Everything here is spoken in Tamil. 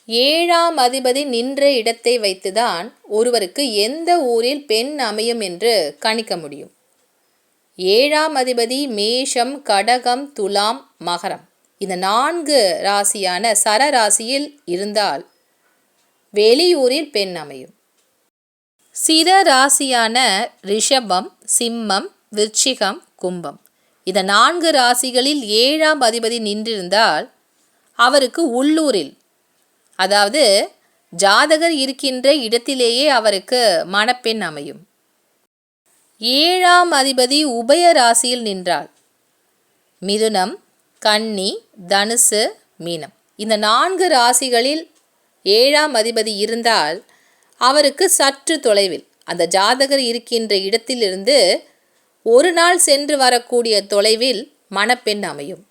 ஏழாம் அதிபதி நின்ற இடத்தை வைத்துதான் ஒருவருக்கு எந்த ஊரில் பெண் அமையும் என்று கணிக்க முடியும். ஏழாம் அதிபதி மேஷம், கடகம், துலாம், மகரம் இந்த 4 ராசியான சர ராசியில் இருந்தால் வெளியூரில் பெண் அமையும். சிர ராசியான ரிஷபம், சிம்மம், விருச்சிகம், கும்பம் இந்த 4 ராசிகளில் 7ஆம் அதிபதி நின்றிருந்தால் அவருக்கு உள்ளூரில், அதாவது ஜாதகர் இருக்கின்ற இடத்திலேயே அவருக்கு மணப்பெண் அமையும். 7ஆம் அதிபதி உபய ராசியில் நின்றால் மிதுனம், கன்னி, தனுசு, மீனம் இந்த 4 ராசிகளில் 7ஆம் அதிபதி இருந்தால் அவருக்கு சற்று தொலைவில், அந்த ஜாதகர் இருக்கின்ற இடத்திலிருந்து ஒரு நாள் சென்று வரக்கூடிய தொலைவில் மணப்பெண் அமையும்.